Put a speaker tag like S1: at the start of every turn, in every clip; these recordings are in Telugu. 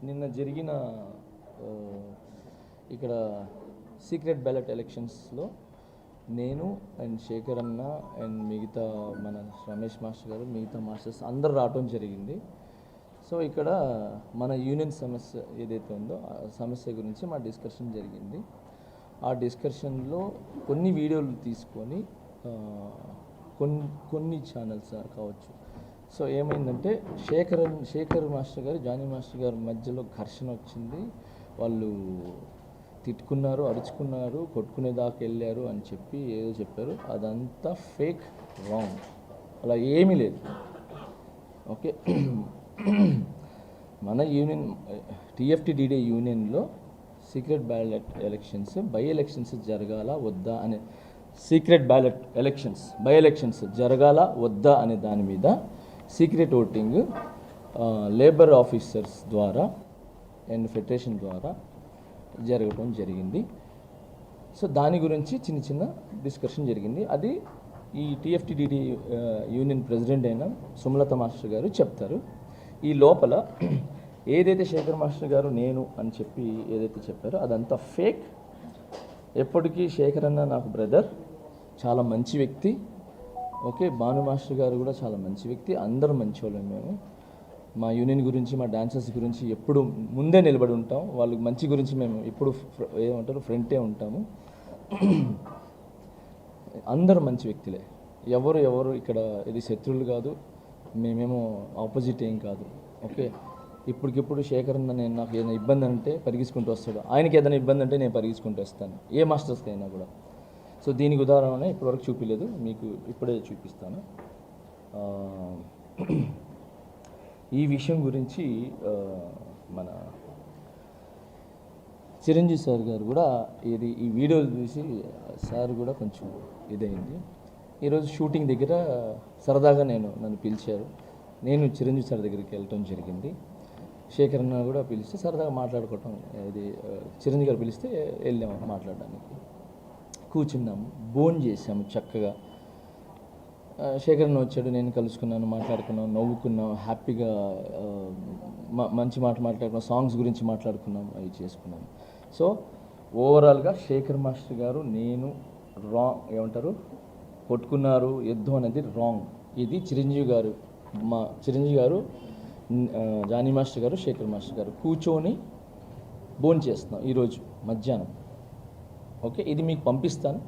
S1: నిన్న జరిగిన ఇక్కడ సీక్రెట్ బ్యాలెట్ ఎలక్షన్స్లో నేను అండ్ శేఖర్ అన్న అండ్ మిగతా మన రమేష్ మాస్టర్ గారు మిగతా మాస్టర్స్ అందరు రావడం జరిగింది. సో ఇక్కడ మన యూనియన్ సమస్య ఏదైతే ఉందో ఆ సమస్య గురించి మా డిస్కషన్ జరిగింది. ఆ డిస్కషన్లో కొన్ని వీడియోలు తీసుకొని కొన్ని ఛానల్స్ కావచ్చు. సో ఏమైందంటే శేఖర్ మాస్టర్ గారు జానీ మాస్టర్ గారి మధ్యలో ఘర్షణ వచ్చింది. వాళ్ళు తిట్టుకున్నారు, అరుచుకున్నారు, కొట్టుకునేదాకా వెళ్ళారు అని చెప్పి ఏదో చెప్పారు. అదంతా ఫేక్, రాంగ్. అలా ఏమీ లేదు. ఓకే, మన యూనియన్ టీఎఫ్టీడీడీ యూనియన్లో secret ballot elections by elections జరగాల వద్దా అనే secret ballot elections by elections జరగాల వద్దా అనే దాని మీద సీక్రెట్ ఓటింగ్ లేబర్ ఆఫీసర్స్ ద్వారా అండ్ ఫెడరేషన్ ద్వారా జరగడం జరిగింది. సో దాని గురించి చిన్న డిస్కషన్ జరిగింది. అది ఈ టీఎఫ్టీడీడీ యూనియన్ ప్రెసిడెంట్ అయిన సుమలత మాస్టర్ గారు చెప్తారు. ఈ లోపల ఏదైతే శేఖర్ మాస్టర్ గారు నేను అని చెప్పి ఏదైతే చెప్పారో అదంతా ఫేక్. ఎప్పటికీ శేఖర్ అన్న నాకు బ్రదర్, చాలా మంచి వ్యక్తి. ఓకే, భాను మాస్టర్ గారు కూడా చాలా మంచి వ్యక్తి. అందరూ మంచి వాళ్ళం. మేము మా యూనియన్ గురించి మా డాన్సర్స్ గురించి ఎప్పుడు ముందే నిలబడి ఉంటాం. వాళ్ళ మంచి గురించి మేము ఎప్పుడు ఏమంటారు ఫ్రంటే ఉంటాము. అందరూ మంచి వ్యక్తులే. ఎవరు ఇక్కడ ఇది శత్రువులు కాదు, మేమేమో ఆపోజిట్ ఏం కాదు. ఓకే, ఇప్పటికిప్పుడు శేఖర్ అన్న నేను నాకు ఏదైనా ఇబ్బంది అంటే పరిగెత్తుకుంటూ వస్తాడు, ఆయనకి ఏదైనా ఇబ్బంది అంటే నేను పరిగెత్తుకుంటూ వస్తాను, ఏ మాస్టర్స్కి అయినా కూడా. సో దీనికి ఉదాహరణ ఇప్పటివరకు చూపించలేదు, మీకు ఇప్పుడే చూపిస్తాను. ఈ విషయం గురించి మన చిరంజీవి సార్ గారు కూడా ఈ వీడియోలు చూసి సార్ కూడా కొంచెం ఇదైంది. ఈరోజు షూటింగ్ దగ్గర సరదాగా నన్ను పిలిచారు. నేను చిరంజీవి సార్ దగ్గరికి వెళ్ళటం జరిగింది. శేఖర్ అన్న కూడా పిలిస్తే సరదాగా మాట్లాడుకోవటం, ఇది చిరంజీవి గారు పిలిస్తే వెళ్ళాము మాట్లాడడానికి. కూర్చున్నాము, భోజనం చేసాము చక్కగా. శేఖర్ అన్న వచ్చాడు, నేను కలుసుకున్నాను, మాట్లాడుకున్నాం, నవ్వుకున్నాం, హ్యాపీగా మంచి మాట్లాడుకున్నాం, సాంగ్స్ గురించి మాట్లాడుకున్నాం, అవి చేసుకున్నాం. సో ఓవరాల్గా శేఖర్ మాస్టర్ గారు నేను రాంగ్ ఏమంటారు కొట్టుకున్నారు, యుద్ధం అనేది రాంగ్. ఇది చిరంజీవి గారు జానీ మాస్టర్ గారు శేఖర్ మాస్టర్ గారు కూర్చొని భోజనం చేస్తున్నాం ఈరోజు మధ్యాహ్నం. ఓకే, ఇది మీకు పంపిస్తాను,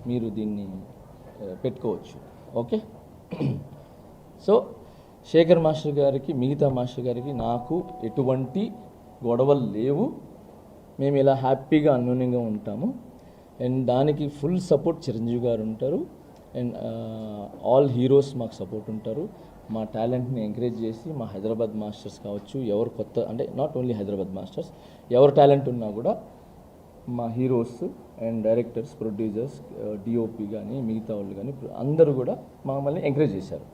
S1: మీరు దీన్ని పెట్టుకోవచ్చు. ఓకే, సో శేఖర్ మాస్టర్ గారికి మిగతా మాస్టర్ గారికి నాకు ఎటువంటి గొడవలు లేవు. మేము ఇలా హ్యాపీగా అన్యోన్యంగా ఉంటాము. అండ్ దానికి ఫుల్ సపోర్ట్ చిరంజీవి గారు ఉంటారు. అండ్ ఆల్ హీరోస్ మాకు సపోర్ట్ ఉంటారు. మా టాలెంట్ని ఎంకరేజ్ చేసి మా హైదరాబాద్ మాస్టర్స్ కావచ్చు, ఎవరు కొత్త అంటే నాట్ ఓన్లీ హైదరాబాద్ మాస్టర్స్, ఎవరు టాలెంట్ ఉన్నా కూడా మా heroes and directors, producers, DOP కానీ మిగతా వాళ్ళు కానీ అందరూ కూడా మమ్మల్ని ఎంకరేజ్ చేశారు.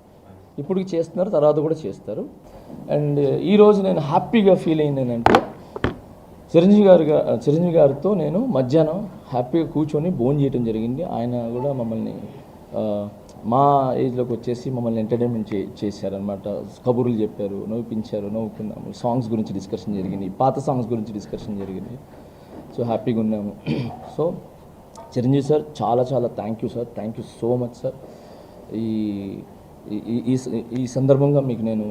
S1: ఇప్పుడు చేస్తున్నారు, తర్వాత కూడా చేస్తారు. అండ్ ఈరోజు నేను హ్యాపీగా ఫీల్ అయింది ఏంటంటే చిరంజీవి గారితో నేను మధ్యాహ్నం హ్యాపీగా కూర్చొని భోజనం చేయడం జరిగింది. ఆయన కూడా మమ్మల్ని మా ఏజ్లోకి వచ్చేసి మమ్మల్ని ఎంటర్టైన్మెంట్ చేశారనమాట. కబుర్లు చెప్పారు, నవ్వుపించారు, నవ్వుకున్నాము. సాంగ్స్ గురించి డిస్కషన్ జరిగింది, పాత సాంగ్స్ గురించి డిస్కషన్ జరిగింది. సో హ్యాపీగా ఉన్నాము. సో చిరంజీవి సార్ చాలా thank you sir, thank you so much sir. ఈ సందర్భంగా మీకు నేను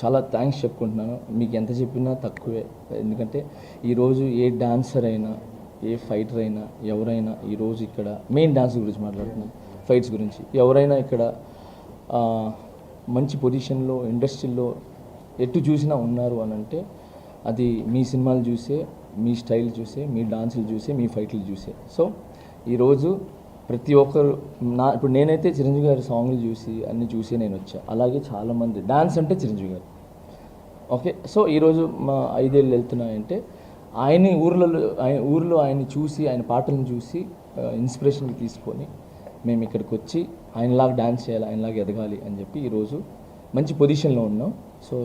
S1: చాలా థ్యాంక్స్ చెప్పుకుంటున్నాను. మీకు ఎంత చెప్పినా తక్కువే. ఎందుకంటే ఈరోజు ఏ డాన్సర్ అయినా, ఏ ఫైటర్ అయినా, ఎవరైనా ఈరోజు ఇక్కడ మెయిన్ డాన్స్ గురించి మాట్లాడుతున్నాం, ఫైట్స్ గురించి ఎవరైనా ఇక్కడ మంచి పొజిషన్లో ఇండస్ట్రీలో ఎటు చూసినా ఉన్నారు అని అంటే అది మీ సినిమాలు చూసే, మీ స్టైల్ చూసే, మీ డాన్సులు చూసే, మీ ఫైట్లు చూసే. సో ఈరోజు ప్రతి ఒక్కరు ఇప్పుడు నేనైతే చిరంజీవి గారి సాంగ్లు చూసి అన్నీ చూసి నేను వచ్చా. అలాగే చాలామంది డాన్స్ అంటే చిరంజీవి గారు. ఓకే, సో ఈరోజు మా 5 ఏళ్ళు వెళ్తున్నాయంటే ఊర్లో ఆయన్ని చూసి, ఆయన పాటలను చూసి ఇన్స్పిరేషన్ తీసుకొని మేము ఇక్కడికి వచ్చి ఆయనలాగా డాన్స్ చేయాలి, ఆయనలాగా ఎదగాలి అని చెప్పి ఈరోజు మంచి పొజిషన్లో ఉన్నాం. సో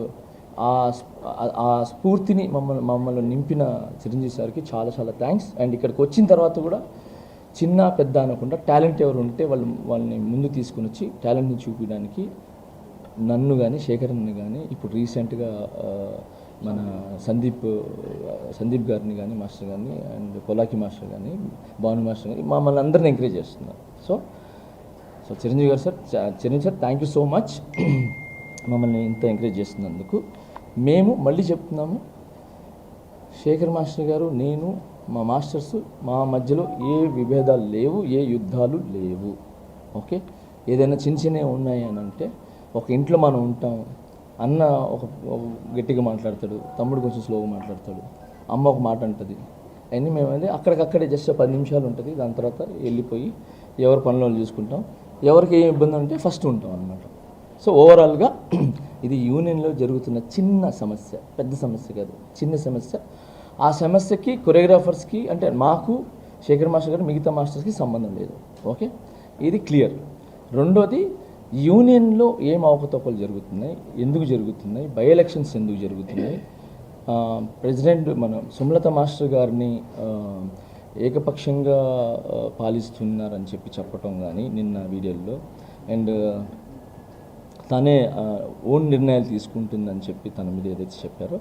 S1: ఆ స్ఫూర్తిని మమ్మల్ని నింపిన చిరంజీవి సార్కి చాలా థ్యాంక్స్. అండ్ ఇక్కడికి వచ్చిన తర్వాత కూడా చిన్న పెద్ద అనకుండా టాలెంట్ ఎవరు ఉంటే వాళ్ళని ముందు తీసుకుని వచ్చి టాలెంట్ని చూపించడానికి నన్ను కానీ శేఖర్ని కానీ ఇప్పుడు రీసెంట్గా మన సందీప్ గారిని కానీ మాస్టర్ గారిని అండ్ కొలాకి మాస్టర్ కానీ భాను మాస్టర్ కానీ మమ్మల్ని అందరిని ఎంకరేజ్ చేస్తున్నారు. సో చిరంజీవి గారు sir, Chiranjeevi sir thank you so much మమ్మల్ని ఇంత ఎంకరేజ్ చేస్తున్నందుకు. మేము మళ్ళీ చెప్తున్నాము, శేఖర్ మాస్టర్ గారు, నేను, మా మాస్టర్స్, మా మధ్యలో ఏ విభేదాలు లేవు, ఏ యుద్ధాలు లేవు. ఓకే, ఏదైనా చిన్నవి ఉన్నాయి అని అంటే, ఒక ఇంట్లో మనం ఉంటాం, అన్న ఒక గట్టిగా మాట్లాడతాడు, తమ్ముడు కొంచెం స్లోగా మాట్లాడతాడు, అమ్మ ఒక మాట అంటుంది, అన్నీ మేమైతే అక్కడికక్కడే జస్ట్ 10 నిమిషాలు ఉంటుంది. దాని తర్వాత వెళ్ళిపోయి ఎవరి పనులు చూసుకుంటాం. ఎవరికి ఏం ఇబ్బంది ఉంటే ఫస్ట్ ఉంటాం అన్నమాట. సో ఓవరాల్గా ఇది యూనియన్లో జరుగుతున్న చిన్న సమస్య, పెద్ద సమస్య కాదు, చిన్న సమస్య. ఆ సమస్యకి కొరియోగ్రాఫర్స్కి అంటే మాకు, శేఖర్ మాస్టర్ గారు, మిగతా మాస్టర్స్కి సంబంధం లేదు. ఓకే, ఇది క్లియర్. రెండోది, యూనియన్లో ఏం అవకతవకలు జరుగుతున్నాయి, ఎందుకు జరుగుతున్నాయి, బై ఎలక్షన్స్ ఎందుకు జరుగుతున్నాయి, ప్రెసిడెంట్ మన సుమలత మాస్టర్ గారిని ఏకపక్షంగా పాలిస్తున్నారని చెప్పటం కానీ నిన్న వీడియోలో, అండ్ తనే ఓన్ నిర్ణయాలు తీసుకుంటుందని చెప్పి తన మీద ఏదైతే చెప్పారో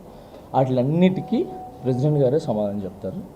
S1: వాటిలన్నిటికీ ప్రెసిడెంట్ గారే సమాధానం చెప్తారు.